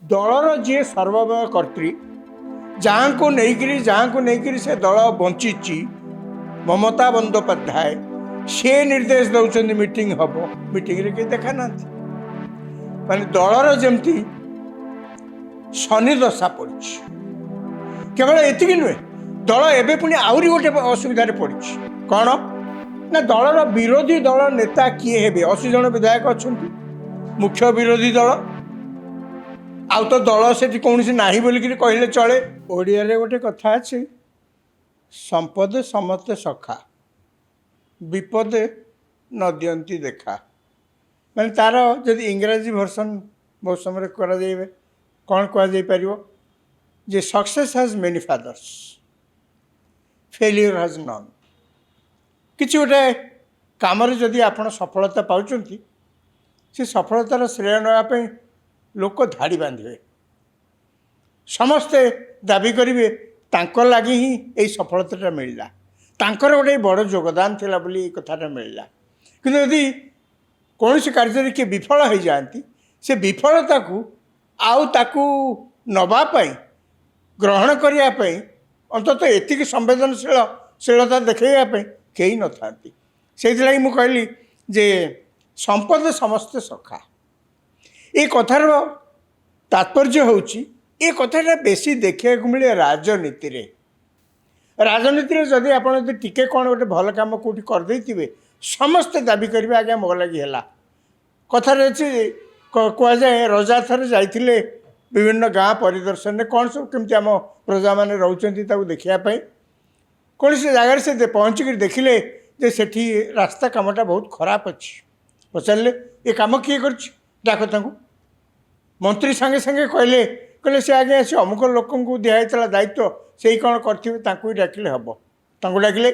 दलर जी सर्वमय कर्त्री जहाँ को लेकिन से दल बंची ममता बंदोपाध्याय से निर्देश दौरान मीटिंग हम मीटिंग रे कहीं देखा ना माने दलर जमती शनि दशा पड़ी केवल एति नुहे दल एवं पुणी आहरी गोटे असुविधा पड़ी कौन ना दलर विरोधी दल नेता किए हे 80 जन विधायक अच्छा मुख्य विरोधी दल आउ तो दल से कौन ना बोलिक कहले चले ओडिया रे गोटे कथा अच्छे संपदे समस्ते सखा विपदे न दियंती देखा मैंने तार जदि इंग्राजी भर्सन बहुत समय करा कौन कह जे success has many fathers failure has none किसी गोटे कम जदि आप सफलता पाँच से सफलतार श्रेय नापी लोक धाड़ी बांधे समस्ते दाबी करेंगे तांकर लगी ही यही सफलता मिलला तांकर गोटे बड़ योगदान थिला बोली कथाटा मिलला किंतु यदि कौन कार्य किए विफल हो जाती से विफलता को आउ ताकू नवापाई ग्रहण करने अंततः एतिक संवेदनशीलता देखापी कहीं न था से मुझे कहली जे संपद समस्ते सखा ये कथार तात्पर्य होची ये कथाटा बेसी देखा मिले राजनीति रे राजनीति जदि आप टिके कौन गोटे भल कम कौटी करदे समस्ते दाबी करेंगे आज्ञा मो लगी है कथार अच्छे कहुए रजा थर जाइए विभिन्न गाँ परिदर्शन में कौन सब केमती आम प्रजा मैंने रोचे देखापी कौन से जगार से पहुँचिक देखिले जे सेठी रास्ता कामटा बहुत खराब अच्छी पचारे ये कम किए कर डाक मंत्री सांगे सांगे कहले कहले से आगे से अमुक लोक दिखाई दायित्व से कौन करेंगे डाकिले हम डाकिले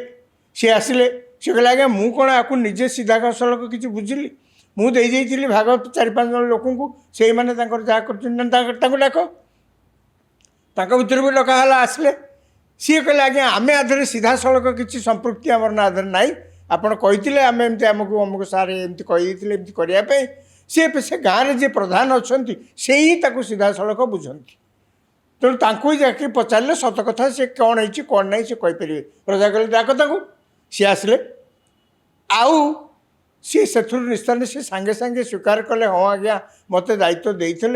सी आसिले सी कहले आज्ञा मु कौन आपको निजे सीधा सड़क किसी बुझिली मुझे भाग 4-5 जन लोक से मैंने जहाँ कर डाक भर भी डकाला आसिले सी कहले आज्ञा आम आधे सीधा सड़क किसी संपृक्ति आमर ना आधे ना आपड़ कही आम एमती आमको अमुक सारे एमती कहीदे एमती करने से गाँव में जी प्रधान अच्छा से ही सीधा सड़क बुझंती तेणु ताकू जाकि पचारे सत कथा से कौन है कौन ना से कहींपर प्रजा कहले डाक सी आसिले आउ सी से निस्तान से सांगे सांगे स्वीकार कले हाँ आज्ञा मत दायित्व देते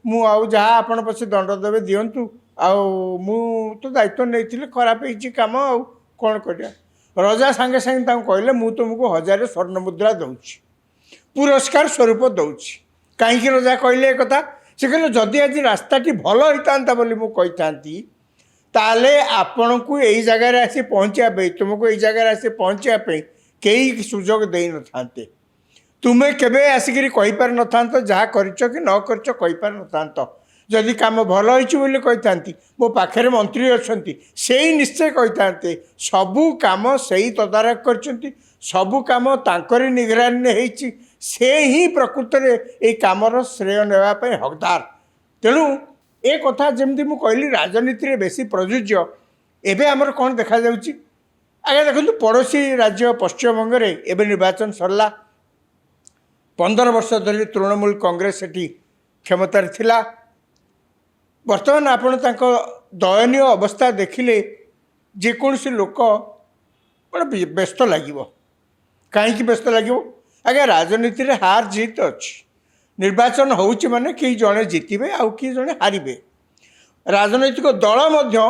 मुझे जहाँ आप पछे दंड देवे दिंतु मु तो दायित्व नहीं खराब हो कम आ कौन कर रजा सांगे सांगे कहले मु तुमको 1000 स्वर्ण मुद्रा दूची पुरस्कार स्वरूप दूची कहीं रजा कहले एक कथा से कहले जदि आज रास्ताटी भल होता बोली मुझे ताले आपण को यही जगार आसी पहुँचापी तुमको यही जगार आसी पहुँचापी कई सुजोग दे न था तुम्हें केवे आसिक कहींपार न था जहाँ कर कि न कर न था जदि कम भल होती मो पाखे मंत्री अच्छा से ही निश्चय कही सबू कम से ही तदारख कर सबू कम तांकरी निगरानी होती से ही प्रकृत में ये कमर श्रेय नापी हकदार तेणु ए कथा जमी मुझे कहली राजनीति में बेसी प्रযোज्य एवं आमर कौन देखा आगे देखो पड़ोशी राज्य पश्चिमबंग में एवं निर्वाचन सरला 15 वर्ष धरी तृणमूल कांग्रेस से क्षमतार थिला बर्तमान आपण दयनीय अवस्था देखिले जेकोसी लोक बड़ा व्यस्त लगे कहीं व्यस्त लगे आगे राजनीति रे हार जीत अच्छी निर्वाचन होउची माने कई जड़े जितबे आउ कि जड़े हारे राजनैतिक दल मध्य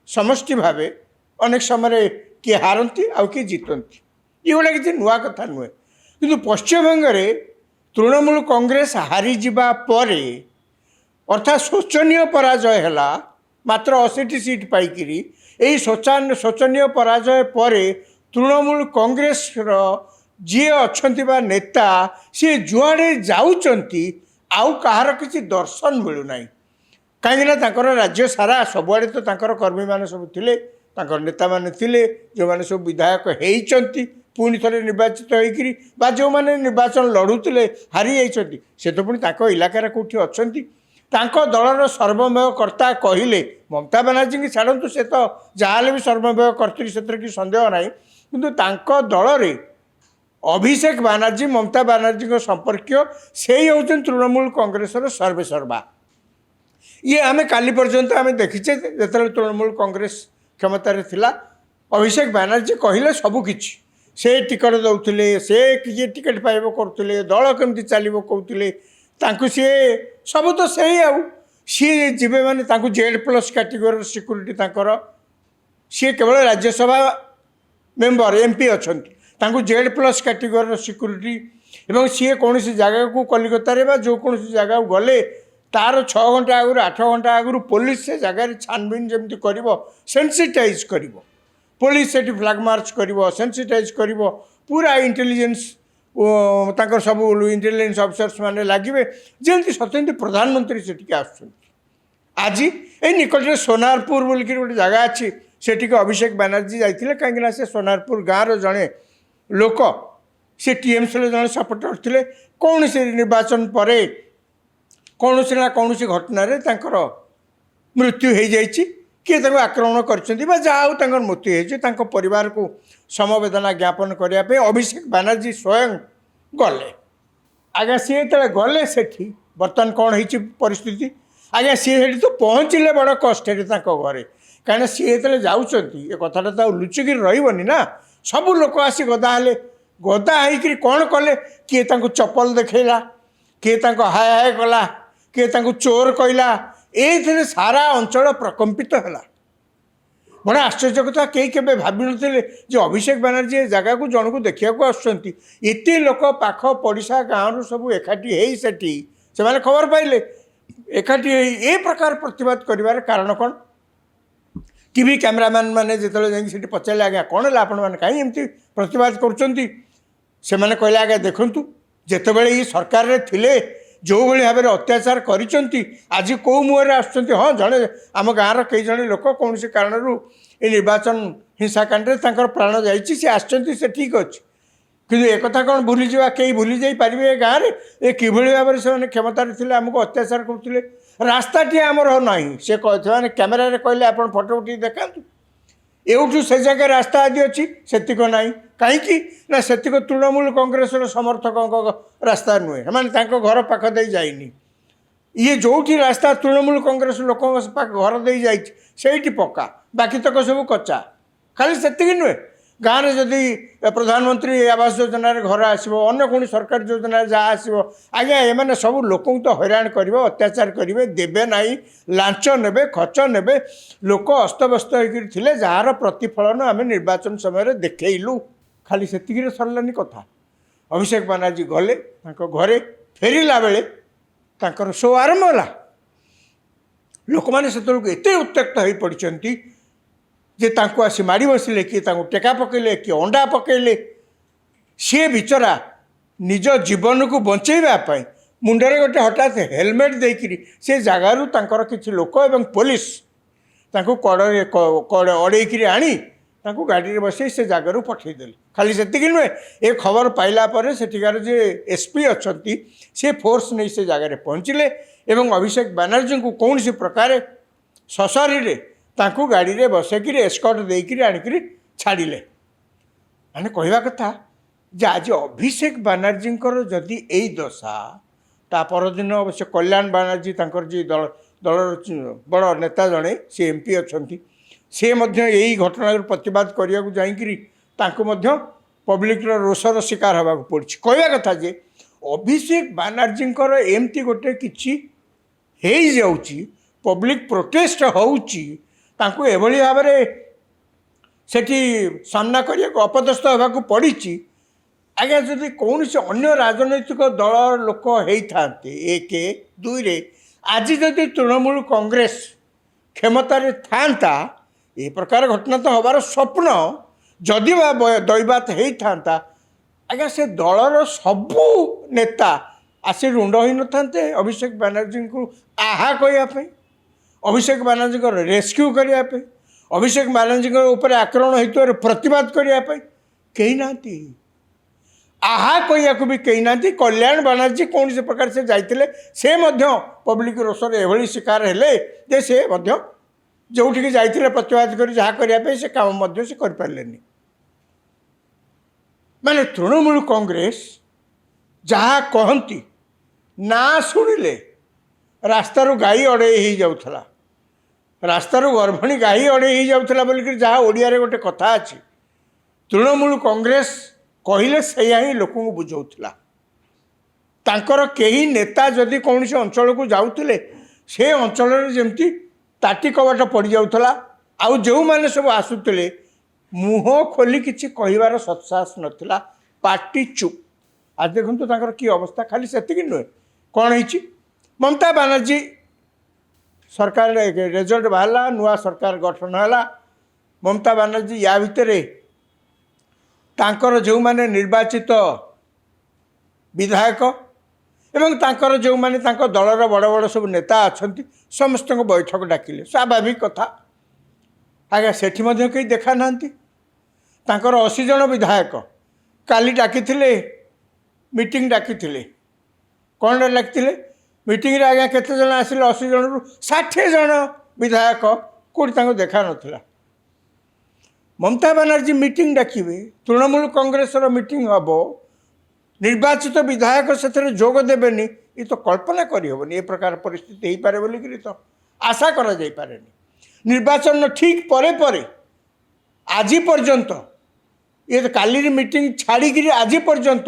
समष्टि भाव अनेक समय किए हारती आउ किए जीतती ये गोटे किसी नुआ कथा नुहे किंतु पश्चिमबंग में तृणमूल कांग्रेस हारी जिबा परे अर्थात शोचनीय पराजय है मात्र 80 सीट पाइकिरी यही शोचनीय पराजय पर तृणमूल कांग्रेस जी अच्छा नेता सी जुआड़े जाऊँच आउ कहार किसी दर्शन मिलूना कहीं राज्य सारा सबुआड़े तो कर्मी मैंने सब थे नेता मैंने थे जो मैंने सब विधायक होती पुणी थे निर्वाचित होकर जो मैंने निर्वाचन लड़ुले हारी जाती से तो पुणी इलाकार कौटी अच्छा दलर सर्वमय कर्ता कहले ममता बानार्जी की छाड़ू से तो जहाँ भी सर्वमय कर्त्री से कि सन्देह ना किंतु दल में अभिषेक बानार्जी ममता बानार्जी संपर्क से ही होती तृणमूल कांग्रेस सर्वेसर्वा ये आम काली पर्यंत आम देखीचे जो तृणमूल कांग्रेस क्षमतार थिला अभिषेक बानर्जी कहले सबकि से टिकट दौले से किए टिकट पाइब करुले दल केमती चलो कहते सी सब तो से सी जीवे मैंने जेड+ कैटेगोरी सिक्यूरीटी सी केवल राज्यसभा मेंबर MP अच्छा जेड+ कैटेगोरी सिक्यूरीटी एवं सी कौन जगह को कलिकतार जो कौन जगह गले तार 6 घंटा आगु 8 घंटा आगु पुलिस से जगह छानबीन जमी कर सेंसिटाइज कर पुलिस से फ्लैग मार्च कर सेंसिटाइज कर पूरा इंटेलिजेंस सब इंटेलिजेंस ऑफिसर्स माने लगे जमी सत्य प्रधानमंत्री से आज ये निकट सोनारपुर बोल गोटे जगह अच्छी से अभिषेक बानर्जी जाते कहीं से सोनारपुर गाँव जड़े लोक से TMC जड़े सपोर्टर थे कौन से निर्वाचन पर कौन से ना कौन घटन मृत्यु हो जाए किए आक्रमण कर मृत्यु हो परिवार को समवेदना ज्ञापन करने अभिषेक बानर्जी स्वयं गले आज्ञा सी जो गले से बर्तमान कौन हो परिस्थिति आज्ञा सी तो पहुँचले बड़ कष्ट घरे कहीं सी जो जाऊँगी ये कथाटा तो लुचिकी रही ना सब लोक आसी गदा हेले गदा होकर कौन कले किए चप्पल देखला किए हाय हाय कला किए चोर कहला ये सारा अंचल प्रकम्पित है बड़ा आश्चर्य कथा कई के भाव नी जो अभिषेक बानर्जी जगह को जन को देखा आते लोक पाख पड़िशा गाँव सब एकाठी से खबर पाइले एकाठी ए प्रकार प्रतिवाद कर कारण कौन टीवी कैमरामैन मैंने जो पचारे आज्ञा कौन है आपण मैंने कहीं एमती प्रतिवाद करें कहले आज्ञा देखूँ जितेबले ये सरकार थे जो भाई भाव में अत्याचार कर आज कौ मुहर आसुँच हाँ जड़े आम गाँव कई जन लोक कौन से कारण ये निर्वाचन हिंसाकांड प्राण जा ठीक अच्छे कि एक कौन भूली जा कई भूली जापारे गाँव में ये कि भाव में क्षमतार थे आमको अत्याचार करते रास्ताटी आमर ना से कहते कैमेरा कहले आप फोटो उठी देखा एवठू से जगह रास्ता आदि अच्छी सेतिक ना कहीं ना सेतिक तृणमूल कांग्रेस समर्थकों रास्ता नुहे मैंने घर पाख दे जाइनी ये जो रास्ता तृणमूल कांग्रेस लोक घर दे जाइए पक्का बाकी तक सब कच्चा खाली से नुहे गाँव में जदि प्रधानमंत्री आवास योजना घर आसो अन्न कौन सरकार योजना जहाँ आसो आज्ञा एम सब लोक तो हैरान कर अत्याचार करेंगे देवे ना लांच ने खर्च ने लोक अस्तव्यस्त होते जार प्रतिफलन आम निर्वाचन समय देखलु खाली से सरलानी कथा अभिषेक बानर्जी गले घरे फेरला बेले शो आरंभ है लोक मैंने से एत उत्त्यक्त हो पड़ती जे तांको आसी माड़ी बसिले कि टेका पकड़े कि अंडा पकड़े सी बिचरा निज जीवन को बचेवाई मुंडरे गोटे हठात हेलमेट देकर से जगार किसी लोक एवं पुलिस अड़ेक आनी गाड़ी में बसई से जगार पठेदेले खाली से नुहे ये खबर पाइला सेठिकार जे SP अच्छा सी फोर्स नहीं से जगह पहुँचले एवं अभिषेक बानर्जी को कौन सी प्रकार सशरी तांकु गाड़ी रे बसैक एस्कॉर्ट देकर आणिक छाड़िले मैंने कहवा कथा जे आज अभिषेक बानर्जी जदि यही दशा ता परदिन अवश्य कल्याण बानर्जी जी दल दल बड़ नेता जड़े सी MP अच्छा सी यही घटना प्रतिवाद करने को जाकि पब्लिक रोषर शिकार होगा पड़ी कहवा कथा जे अभिषेक बानर्जी एमती गोटे किसी पब्लिक प्रोटेस्ट होउची तांको एभली भाव सेठी सामना करने अपदस्थ होगा पड़ी आज्ञा जदि कौन से अन्य राजनैतिक दल लोक होता एक दुई रे आज जदि तृणमूल कांग्रेस क्षमतार था ये प्रकार घटना तो हबार स्वप्न जदि दैवात होता आज्ञा से दलर सबू नेता आसी रुंड हो न था अभिषेक बानर्जी को आहा कहवाई अभिषेक बानर्जी रेस्क्यू करने अभिषेक बानर्जी ऊपर आक्रमण होते प्रतिवाद करने कहीं ना आहा कहू भी कहीं ना कल्याण बानर्जी कौन से प्रकार से जाते से पब्लिक रोषर एभली शिकार हेले से जो जाते प्रतिवाद कर जहाँ करने से काम से कर माने तृणमूल कांग्रेस जहाँ कहती ना शुणिले ରାସ୍ତାରୁ ଗାଈ ଅଡ଼େଇ ହେଇଯାଉଥିଲା, ରାସ୍ତାରୁ ଗର୍ଭଣୀ ଗାଈ ଅଡ଼େଇ ହେଇଯାଉଥିଲା ବୋଲିକି ଯାହା ଓଡ଼ିଆରେ ଗୋଟେ କଥା ଅଛି, ତୃଣମୂଳ କଂଗ୍ରେସ କହିଲେ ସେଇଆ ହିଁ ଲୋକଙ୍କୁ ବୁଝାଉଥିଲା। ତାଙ୍କର କେହି ନେତା ଯଦି କୌଣସି ଅଞ୍ଚଳକୁ ଯାଉଥିଲେ ସେ ଅଞ୍ଚଳରେ ଯେମିତି ତାଟି କବାଟ ପଡ଼ିଯାଉଥିଲା, ଆଉ ଯେଉଁମାନେ ସବୁ ଆସୁଥିଲେ ମୁହଁ ଖୋଲି କିଛି କହିବାର ସତ୍ସାହସ ନଥିଲା, ପାଟି ଚୁପ୍। ଆଜି ଦେଖନ୍ତୁ ତାଙ୍କର କି ଅବସ୍ଥା। ଖାଲି ସେତିକି ନୁହେଁ, କ'ଣ ହେଇଛି, ମମତା ବାନାର୍ଜୀ ସରକାର ରେଜଲ୍ଟ ବାହାରିଲା, ନୂଆ ସରକାର ଗଠନ ହେଲା। ମମତା ବାନାର୍ଜୀ ୟା ଭିତରେ ତାଙ୍କର ଯେଉଁମାନେ ନିର୍ବାଚିତ ବିଧାୟକ ଏବଂ ତାଙ୍କର ଯେଉଁମାନେ ତାଙ୍କ ଦଳର ବଡ଼ ବଡ଼ ସବୁ ନେତା ଅଛନ୍ତି ସମସ୍ତଙ୍କୁ ବୈଠକ ଡାକିଲେ, ସ୍ୱାଭାବିକ କଥା। ଆଜ୍ଞା ସେଠି ମଧ୍ୟ କେହି ଦେଖା ନାହାନ୍ତି। ତାଙ୍କର 80 ଜଣ ବିଧାୟକ କାଲି ଡାକିଥିଲେ, ମିଟିଂ ଡାକିଥିଲେ। କ'ଣରେ ଡାକିଥିଲେ ମିଟିଂରେ? ଆଜ୍ଞା କେତେ ଜଣ ଆସିଲେ? 80 ଜଣରୁ 60 ଜଣ ବିଧାୟକ କେଉଁଠି ତାଙ୍କୁ ଦେଖା ନଥିଲା। ମମତା ବାନାର୍ଜୀ ମିଟିଂ ଡାକିବେ, ତୃଣମୂଳ କଂଗ୍ରେସର ମିଟିଂ ହେବ, ନିର୍ବାଚିତ ବିଧାୟକ ସେଥିରେ ଯୋଗ ଦେବେନି, ଏ ତ କଳ୍ପନା କରିହେବନି। ଏ ପ୍ରକାର ପରିସ୍ଥିତି ହେଇପାରେ ବୋଲିକିରି ତ ଆଶା କରାଯାଇପାରେନି। ନିର୍ବାଚନ ଠିକ୍ ପରେ ପରେ ଆଜି ପର୍ଯ୍ୟନ୍ତ, ଏ କାଲିର ମିଟିଂ ଛାଡ଼ିକିରି ଆଜି ପର୍ଯ୍ୟନ୍ତ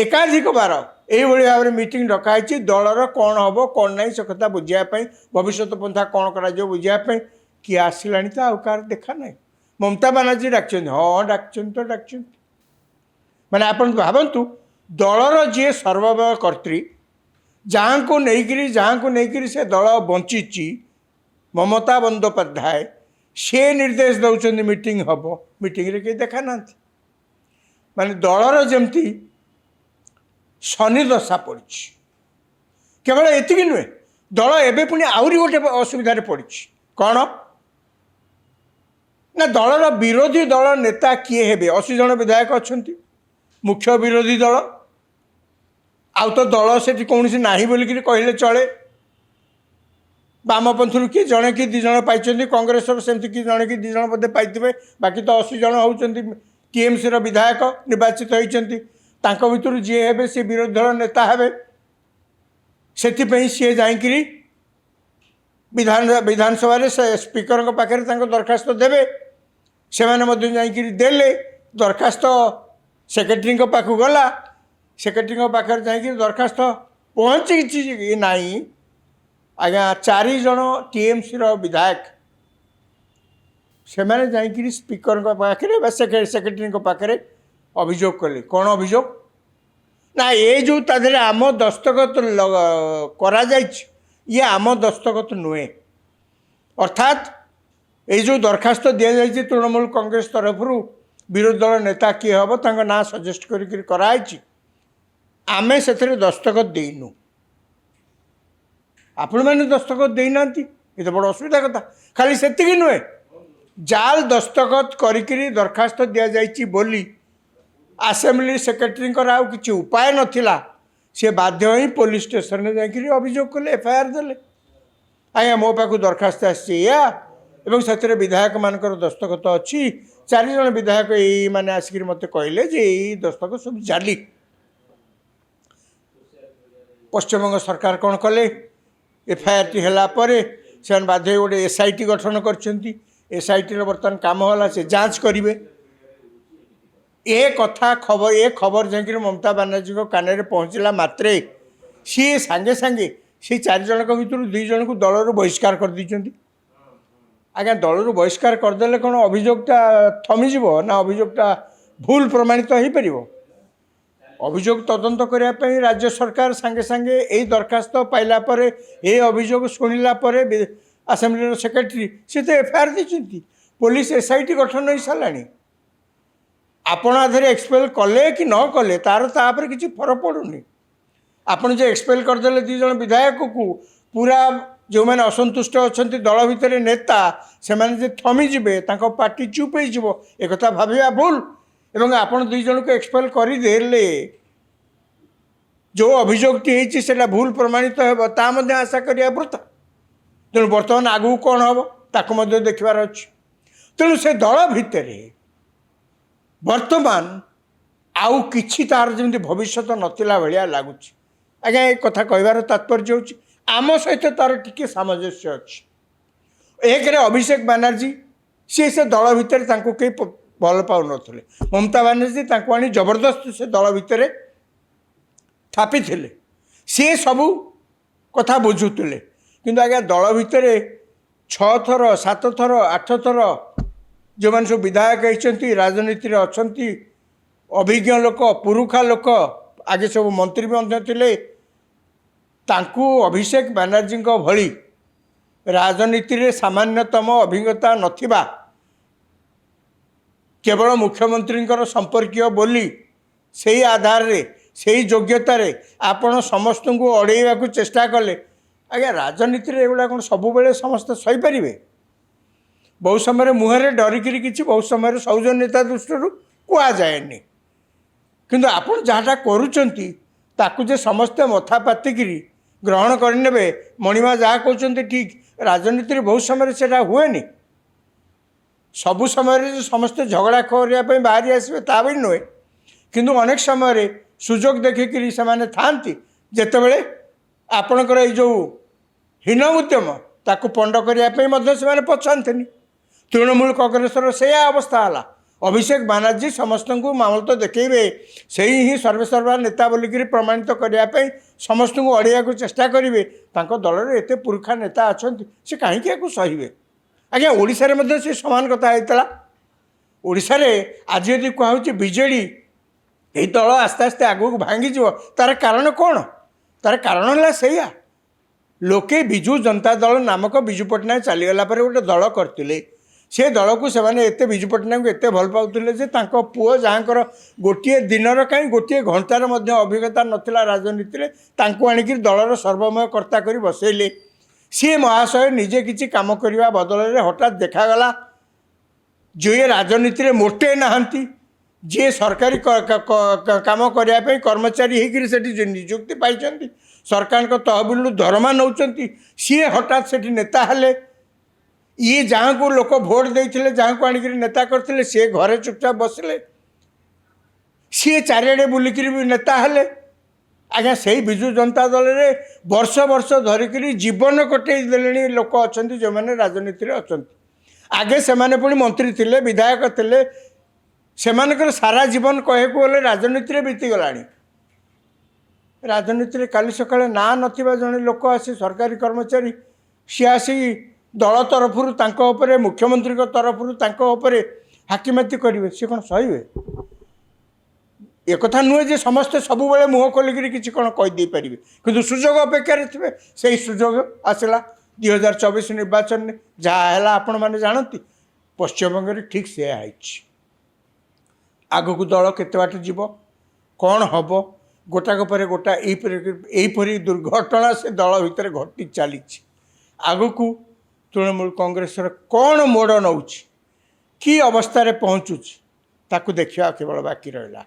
ଏକାଧିକ ବାର এইভাবে ভাবে মিটিং ডকাইছি। দলর କ'ଣ ହେବ କ'ଣ ନାହିଁ ସେ କଥା ବୁଝିବା ପାଇଁ, ଭବିଷ୍ୟତ ପନ୍ଥା କ'ଣ କରାଯିବ ବୁଝିବା ପାଇଁ। କିଏ ଆସିଲାଣି ତ ଆଉ କାହାର ଦେଖା ନାହିଁ। ମମତା ବାନାର୍ଜୀ ଡାକିଛନ୍ତି, ହଁ ଡାକିଛନ୍ତି ତ ଡାକିଛନ୍ତି। ମାନେ ଆପଣ ଭାବନ୍ତୁ, ଦଳର ଯିଏ ସର୍ବବୟ କର୍ତ୍ରୀ, ଯାହାଙ୍କୁ ନେଇକିରି ସେ ଦଳ ବଞ୍ଚିଛି, ମମତା ବନ୍ଦ ସେ ନିର୍ଦ୍ଦେଶ ଦେଉଛନ୍ତି ମିଟିଂ ହେବ, ମିଟିଂରେ କେହି ଦେଖା ନାହାନ୍ତି। ମାନେ ଦଳର ଯେମିତି ଶନି ଦଶା ପଡ଼ିଛି। କେବଳ ଏତିକି ନୁହେଁ, ଦଳ ଏବେ ପୁଣି ଆହୁରି ଗୋଟେ ଅସୁବିଧାରେ ପଡ଼ିଛି। କ'ଣ ନା, ଦଳର ବିରୋଧୀ ଦଳ ନେତା କିଏ ହେବେ? 80 ଜଣ ବିଧାୟକ ଅଛନ୍ତି, ମୁଖ୍ୟ ବିରୋଧୀ ଦଳ। ଆଉ ତ ଦଳ ସେଠି କୌଣସି ନାହିଁ ବୋଲିକିରି କହିଲେ ଚଳେ। ବାମପନ୍ଥୀରୁ କିଏ ଜଣେ କି 2 ଜଣ ପାଇଛନ୍ତି, କଂଗ୍ରେସର ସେମିତି କି ଜଣେ କି 2 ଜଣ ବୋଧେ ପାଇଥିବେ। ବାକି ତ 80 ଜଣ ହେଉଛନ୍ତି ଟିଏମ୍ସିର ବିଧାୟକ ନିର୍ବାଚିତ ହୋଇଛନ୍ତି। ତାଙ୍କ ଭିତରୁ ଯିଏ ହେବେ ସେ ବିରୋଧୀ ଦଳ ନେତା ହେବେ। ସେଥିପାଇଁ ସିଏ ଯାଇକିରି ବିଧାନସଭାରେ ସେ ସ୍ପିକରଙ୍କ ପାଖରେ ତାଙ୍କ ଦରଖାସ୍ତ ଦେବେ। ସେମାନେ ମଧ୍ୟ ଯାଇକିରି ଦେଲେ, ଦରଖାସ୍ତ ସେକ୍ରେଟେରୀଙ୍କ ପାଖକୁ ଗଲା, ସେକ୍ରେଟେରୀଙ୍କ ପାଖରେ ଯାଇକିରି ଦରଖାସ୍ତ ପହଞ୍ଚିଛି କି ନାହିଁ। ଆଜ୍ଞା 4 ଜଣ ଟିଏମ୍ସିର ବିଧାୟକ ସେମାନେ ଯାଇକିରି ସ୍ପିକରଙ୍କ ପାଖରେ ବା ସେକ୍ରେଟେରୀଙ୍କ ପାଖରେ ଅଭିଯୋଗ କଲେ। କ'ଣ ଅଭିଯୋଗ ନା, ଏ ଯେଉଁ ତା ଦେହରେ ଆମ ଦସ୍ତଖତ କରାଯାଇଛି, ଇଏ ଆମ ଦସ୍ତଖତ ନୁହେଁ। ଅର୍ଥାତ୍ ଏଇ ଯେଉଁ ଦରଖାସ୍ତ ଦିଆଯାଇଛି ତୃଣମୂଳ କଂଗ୍ରେସ ତରଫରୁ, ବିରୋଧୀ ଦଳ ନେତା କିଏ ହେବ ତାଙ୍କ ନାଁ ସଜେଷ୍ଟ କରିକିରି କରାହେଇଛି, ଆମେ ସେଥିରେ ଦସ୍ତଖତ ଦେଇନୁ, ଆପଣମାନେ ଦସ୍ତଖତ ଦେଇନାହାନ୍ତି। ଏ ତ ବଡ଼ ଅସୁବିଧା କଥା। ଖାଲି ସେତିକି ନୁହେଁ, ଜାଲ ଦସ୍ତଖତ କରିକିରି ଦରଖାସ୍ତ ଦିଆଯାଇଛି ବୋଲି ଆସେମ୍ବଲି ସେକ୍ରେଟେରୀଙ୍କର ଆଉ କିଛି ଉପାୟ ନଥିଲା। ସେ ବାଧ୍ୟ ହୋଇ ପୋଲିସ ଷ୍ଟେସନରେ ଯାଇକରି ଅଭିଯୋଗ କଲେ, ଏଫଆଇଆର ଦେଲେ। ଆଜ୍ଞା ମୋ ପାଖକୁ ଦରଖାସ୍ତ ଆସିଛି ଏଇଆ, ଏବଂ ସେଥିରେ ବିଧାୟକମାନଙ୍କର ଦସ୍ତଖତ ଅଛି। 4 ଜଣ ବିଧାୟକ ଏଇମାନେ ଆସିକିରି ମୋତେ କହିଲେ ଯେ ଏଇ ଦସ୍ତଖତ ସବୁ ଜାଲି। ପଶ୍ଚିମବଙ୍ଗ ସରକାର କ'ଣ କଲେ, ଏଫଆଇଆରଟି ହେଲା ପରେ ସେମାନେ ବାଧ୍ୟ ହୋଇ ଗୋଟେ ଏସ୍ଆଇଟି ଗଠନ କରିଛନ୍ତି। ଏସ୍ଆଇଟିର ବର୍ତ୍ତମାନ କାମ ହେଲା, ସେ ଯାଞ୍ଚ କରିବେ। ଏ ଖବର ଯାଇକରି ମମତା ବାନାର୍ଜୀଙ୍କ କାନରେ ପହଞ୍ଚିଲା ମାତ୍ରେ ସିଏ ସାଙ୍ଗେ ସାଙ୍ଗେ ସେଇ 4 ଜଣଙ୍କ ଭିତରୁ 2 ଜଣଙ୍କୁ ଦଳରୁ ବହିଷ୍କାର କରିଦେଇଛନ୍ତି। ଆଜ୍ଞା ଦଳରୁ ବହିଷ୍କାର କରିଦେଲେ କ'ଣ ଅଭିଯୋଗଟା ଥମିଯିବ? ନା ଅଭିଯୋଗଟା ଭୁଲ ପ୍ରମାଣିତ ହୋଇପାରିବ? ଅଭିଯୋଗ ତଦନ୍ତ କରିବା ପାଇଁ ରାଜ୍ୟ ସରକାର ସାଙ୍ଗେ ସାଙ୍ଗେ ଏଇ ଦରଖାସ୍ତ ପାଇଲା ପରେ, ଏ ଅଭିଯୋଗ ଶୁଣିଲା ପରେ ଆସେମ୍ବଲିର ସେକ୍ରେଟେରୀ ସେ ତ ଏଫଆଇଆର ଦେଇଛନ୍ତି। ପୋଲିସ ଏସ୍ଆଇଟି ଗଠନ ହୋଇସାରିଲାଣି। ଆପଣ ଆଧରେ ଏକ୍ସପେଲ୍ କଲେ କି ନ କଲେ ତାର ତାପରେ କିଛି ଫରକ ପଡ଼ୁନି। ଆପଣ ଯେ ଏକ୍ସପେଲ୍ କରିଦେଲେ 2 ଜଣ ବିଧାୟକକୁ, ପୁରା ଯେଉଁମାନେ ଅସନ୍ତୁଷ୍ଟ ଅଛନ୍ତି ଦଳ ଭିତରେ ନେତା, ସେମାନେ ଯେ ଥମିଯିବେ, ତାଙ୍କ ପାର୍ଟି ଚୁପ୍ ହେଇଯିବ, ଏକଥା ଭାବିବା ଭୁଲ। ଏବଂ ଆପଣ 2 ଜଣଙ୍କୁ ଏକ୍ସପେଲ୍ କରିଦେଲେ, ଯେଉଁ ଅଭିଯୋଗଟି ହେଇଛି ସେଇଟା ଭୁଲ ପ୍ରମାଣିତ ହେବ, ତା ମଧ୍ୟ ଆଶା କରିବା ବୃଥା। ତେଣୁ ବର୍ତ୍ତମାନ ଆଗକୁ କ'ଣ ହେବ ତାକୁ ମଧ୍ୟ ଦେଖିବାର ଅଛି। ତେଣୁ ସେ ଦଳ ଭିତରେ ବର୍ତ୍ତମାନ ଆଉ କିଛି ତାର ଯେମିତି ଭବିଷ୍ୟତ ନଥିଲା ଭଳିଆ ଲାଗୁଛି। ଆଜ୍ଞା ଏ କଥା କହିବାର ତାତ୍ପର୍ଯ୍ୟ ହେଉଛି, आम सहित तार टिके सामंजस्य अच्छी एक अभिषेक बानर्जी सी से दल भितर कई भल पाऊन ममता बानर्जी आनी जबरदस्त से दल भितर थापी सी सबू कथा बुझुले किंतु आज्ञा दल भितर 6 थर 7 थर 8 थर जो मैंने सब विधायक होती राजनीति अच्छा अभिज्ञ लोक पुरुखा लोक आगे सब मंत्री भी तांकू अभिषेक बानर्जी भली राजनीति रे सामान्यतम अभिज्ञता नथिबा केवल मुख्यमंत्री संपर्कीय बोली से आधार रे से योग्यता रे आपण समस्त को अड़ेवा को चेष्टा कले आज्ञा राजनीति रे एगुड़ा कौन सब बेले समस्त सही पारे बहुत समय मुहर डरिकी किसी बहुत समय सौजन्यता दृष्टि कह जाएनि किंतु आपण जहाँटा करुँच ताकू जे समस्ते मथा पातिकी ग्रहण करने मणिमा जहाँ कहते ठीक राजनीति बहुत समय से हुए सबु समय समस्ते झगड़ा करने बाहरी आसवे ता भी नुहे किंतु अनेक समय सुजोग देखिकी से थांती जितेबले आपणकर जो हीन उद्यम ताकू पंड करने से पचाते तृणमूल कांग्रेसर से अवस्था है अभिषेक बानर्जी समस्त को मामल तो देखेबे से ही सर्वेसर्वा नेता बोलिक प्रमाणित करने समस्त को अड़िया को चेष्टा करेंगे दल में एत पुरुखा नेता अच्छा से कहीं सहे आज्ञा ओडिशा रे से सामान कथा होता ओडिशा रे आज यदि कहूँ बीजेडी यही दल आस्ते आस्ते आगू भांगी तार कारण कौन तार कारण है सैया लोके बिजु जनता दल नामक बिजु पट्टनायक चलीगला गोटे दल करते से दल को से बिजु पट्टनायक एत भल पाते जे पुओ जहाँकर गोटे दिनर कहीं गोटे घंटार अभिज्ञता नाला राजनीति आणिक दलर सर्वमय कर्ता कर बसैले सी महाशय निजे किसी काम करने बदल हठात देखागला जो ये राजनीति में मोटे नहांती जी सरकारी काम करने कर्मचारी होकर नियुक्ति पाई सरकार तहबिल दरमा नौ सी हठात से नेता हेले ये जहाँ को लोक भोट देते जहाँ को आणिक नेता करते सी घरे चुपचाप बसले सी चारिड़े बुलिक भी नेता हेले आज्ञा से विजु जनता दल में वर्ष वर्ष धरिक जीवन कटे देले लोक अच्छा जो मैंने राजनीति अच्छा आगे से पुणी मंत्री थे विधायक थे से सारा जीवन कहे गले राजनीति बीतीगला राजनीति काली सकाଳେ ना नथिबा जने लोक आसी सरकारी कर्मचारी सी आसी दल तरफ मुख्यमंत्री तरफ हाकिमाती करेंगे सी कौन सहे एक नुहे जे समस्ते सब बेले मुह खोलिक किसी कौन कहीदे पारे कि सुजोग अपेक्षार थे से सुजोग आसला 2024 निर्वाचन में जहाँ है आपण मैंने जानती पश्चिमबंग ठीक से आग को दल केते बाट जीव कौन हम गोटाक पर गोटा यहीपरी दुर्घटना से दल भितर घटी चली आग को तृणमूल कांग्रेस कौन मोड़ नौ कि अवस्था पहुँचुची ताकू देखा केवल बाकी रहा।